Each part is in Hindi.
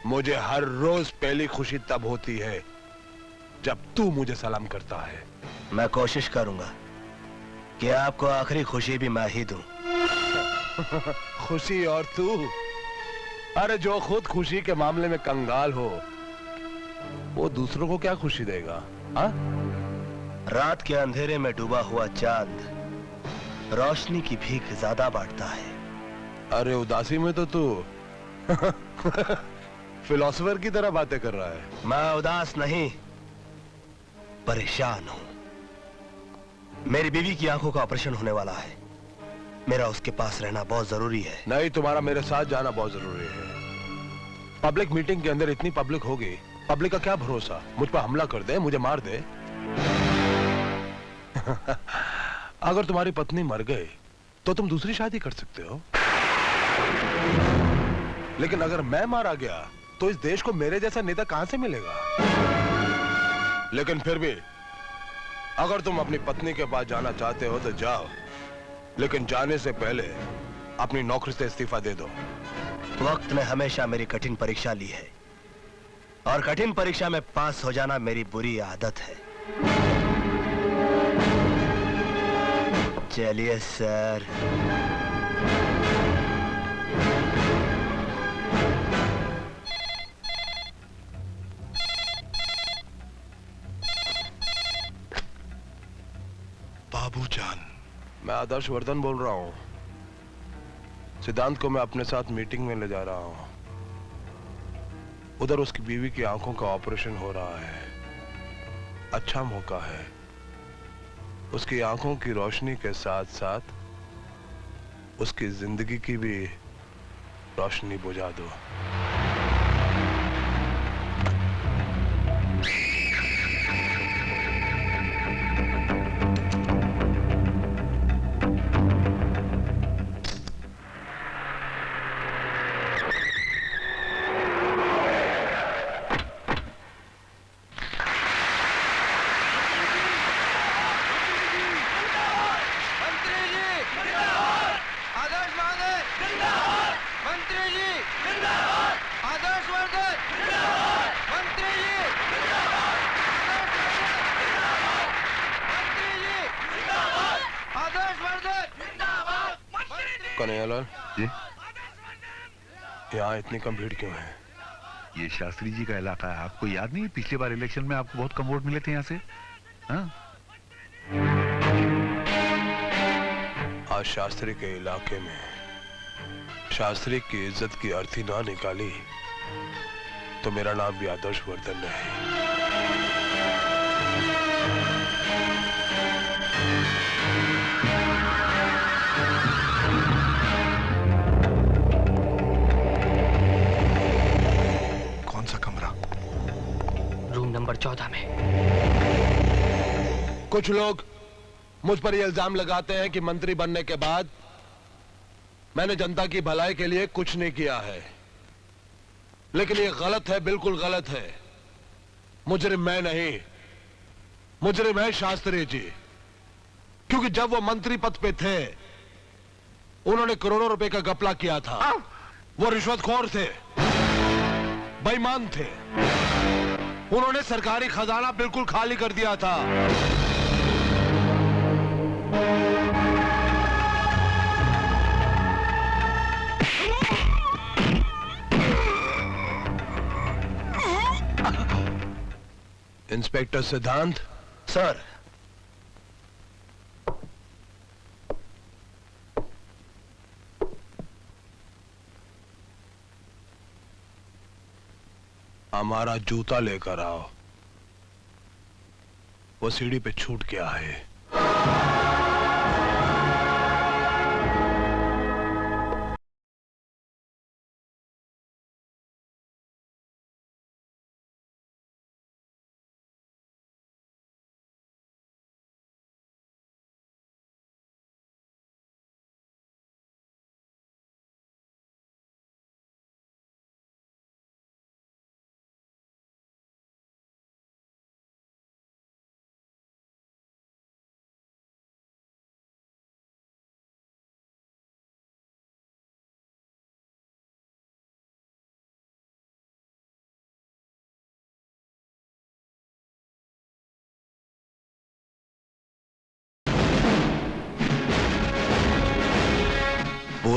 मुझे हर रोज पहली खुशी तब होती है जब तू मुझे सलाम करता है। मैं कोशिश करूंगा कि आपको आखिरी खुशी भी मैं ही दूं। खुशी और तू? अरे जो खुद खुशी के मामले में कंगाल हो, वो दूसरों को क्या खुशी देगा? हाँ? रात के अंधेरे में डूबा हुआ चांद रोशनी की भीख ज्यादा बांटता है। अरे उदासी में तो तू फिलोसोफर की तरह बातें कर रहा है। मैं उदास नहीं, परेशान हूं। मेरी बीवी की आंखों का ऑपरेशन होने वाला है। मेरा उसके पास रहना बहुत जरूरी है। नहीं, तुम्हारा मेरे साथ जाना बहुत जरूरी है। पब्लिक मीटिंग के अंदर इतनी पब्लिक होगी, पब्लिक का क्या भरोसा? मुझ पर हमला कर दे, मुझे मार दे। अगर तुम्हारी पत्नी मर गई तो तुम दूसरी शादी कर सकते हो, लेकिन अगर मैं मारा गया तो इस देश को मेरे जैसा नेता कहां से मिलेगा? लेकिन फिर भी अगर तुम अपनी पत्नी के पास जाना चाहते हो तो जाओ, लेकिन जाने से पहले अपनी नौकरी से इस्तीफा दे दो। वक्त ने हमेशा मेरी कठिन परीक्षा ली है और कठिन परीक्षा में पास हो जाना मेरी बुरी आदत है। चलिए सर। बाबूजान, मैं आदर्श वर्धन बोल रहा हूं। सिद्धांत को मैं अपने साथ मीटिंग में ले जा रहा हूं। उधर उसकी बीवी की आंखों का ऑपरेशन हो रहा है। अच्छा मौका है, उसकी आंखों की रोशनी के साथ साथ उसकी जिंदगी की भी रोशनी बुझा दो। कन्हैयालाल जी, यहाँ इतनी कम भीड़ क्यों है? ये शास्त्री जी का इलाका है। आपको याद नहीं, पिछले बार इलेक्शन में आपको बहुत कम वोट मिले थे यहाँ से? हाँ? आज शास्त्री के इलाके में शास्त्री की इज्जत की अर्थी ना निकाली तो मेरा नाम भी आदर्श वर्धन नहीं। कौन सा कमरा? रूम नंबर 14 में। कुछ लोग मुझ पर यह इल्जाम लगाते हैं कि मंत्री बनने के बाद मैंने जनता की भलाई के लिए कुछ नहीं किया है, लेकिन यह गलत है, बिल्कुल गलत है। मुजरिम मैं नहीं, मुजरिम है शास्त्री जी, क्योंकि जब वो मंत्री पद पे थे उन्होंने करोड़ों रुपए का घपला किया था। वो रिश्वतखोर थे, बेईमान थे, उन्होंने सरकारी खजाना बिल्कुल खाली कर दिया था। इंस्पेक्टर सिद्धांत। सर, हमारा जूता लेकर आओ, वो सीढ़ी पे छूट गया है।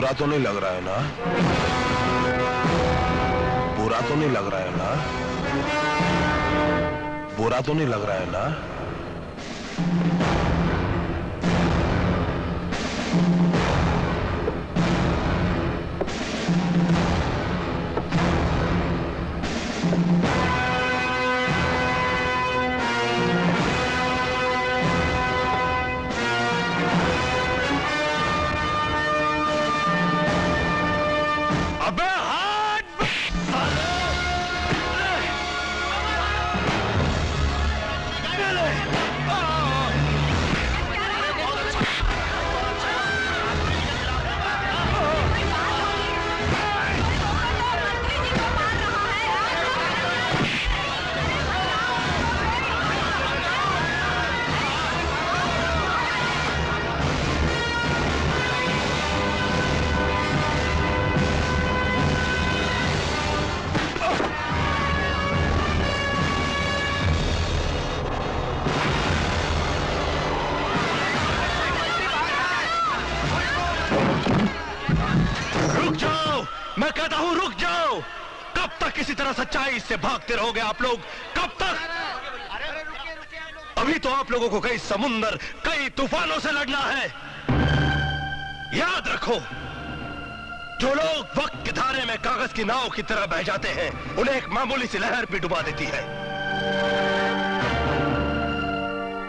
बुरा तो नहीं लग रहा है ना? बुरा तो नहीं लग रहा है ना? बुरा तो नहीं लग रहा है ना? मैं कहता हूं रुक जाओ। कब तक इसी तरह सच्चाई से भागते रहोगे आप लोग? कब तक? अभी तो आप लोगों को कई समुंदर, कई तूफानों से लड़ना है। याद रखो, जो लोग वक्त के धारे में कागज की नाव की तरह बह जाते हैं, उन्हें एक मामूली सी लहर भी डुबा देती है।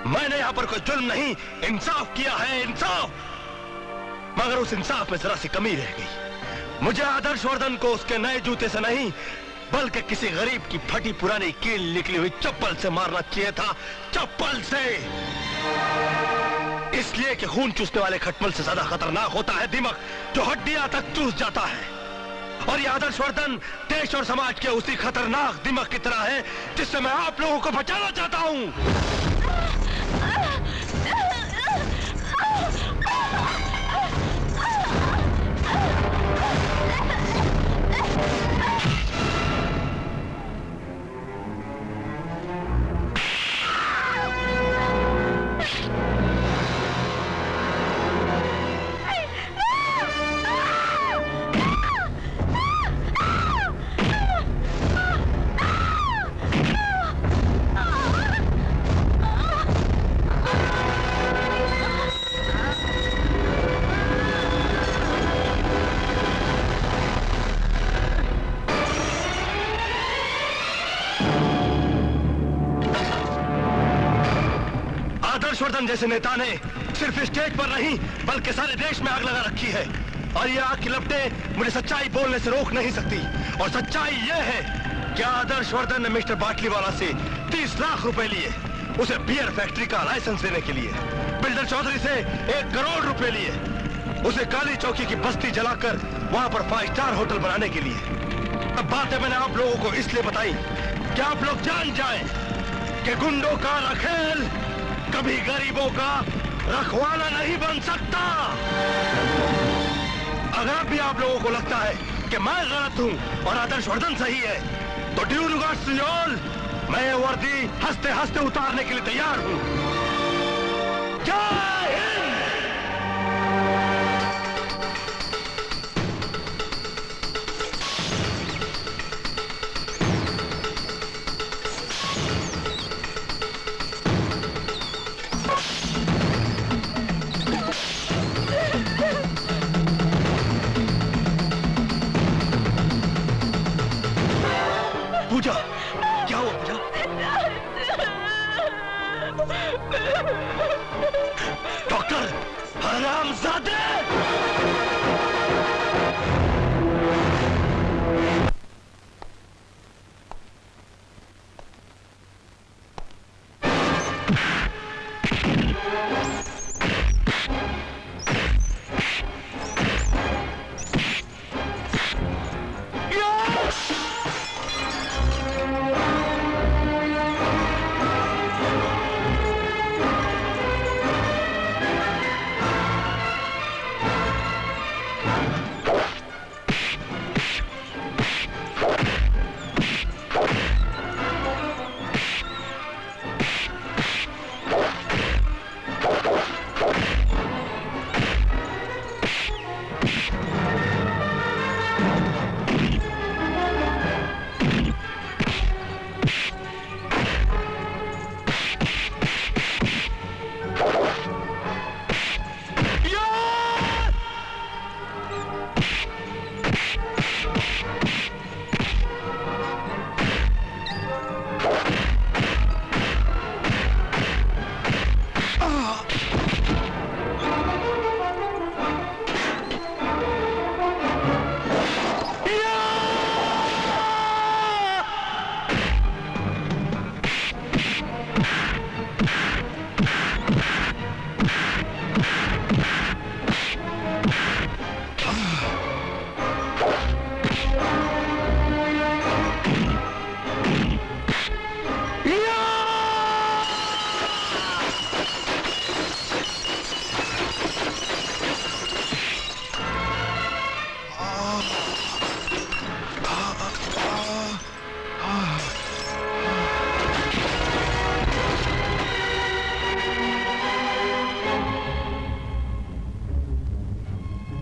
मैंने यहां पर कोई जुल्म नहीं, इंसाफ किया है, इंसाफ। मगर उस इंसाफ में जरा सी कमी रह गई। मुझे आदर्श वर्धन को उसके नए जूते से नहीं, बल्कि किसी गरीब की फटी पुरानी कील निकली हुई चप्पल से मारना चाहिए था। चप्पल से। इसलिए कि खून चूसने वाले खटमल से ज्यादा खतरनाक होता है दिमाग, जो हड्डियां तक चूस जाता है। और ये आदर्श वर्धन देश और समाज के उसी खतरनाक दिमाग की तरह है जिससे मैं आप लोगों को बचाना चाहता हूं। हर्षवर्धन जैसे नेता ने सिर्फ स्टेज पर नहीं बल्कि सारे देश में आग लगा रखी है। और ये आग की लपटें मुझे सच्चाई बोलने से रोक नहीं सकती। और सच्चाई ये है कि आदर्श वर्धन ने मिस्टर बाटलीवाला से 30 लाख रुपए लिए, उसे बियर फैक्ट्री का लाइसेंस देने के लिए। बिल्डर चौधरी से 1 करोड़ रुपए लिए, उसे काली चौकी की बस्ती जलाकर वहां पर 5 स्टार होटल बनाने के लिए। अब बातें मैंने आप लोगों को इसलिए बताई कि आप लोग जान जाएं कि गुंडों का रखेल कभी गरीबों का रखवाला नहीं बन सकता। अगर भी आप लोगों को लगता है कि मैं गलत हूं और आदर्श वर्धन सही है, तो ड्यू रिगार्ड्स टू ऑल, मैं ये वर्दी हंसते हंसते उतारने के लिए तैयार हूं। जय हिंद। पूजा, क्या हुआ पूजा? डॉक्टर हरामजादे!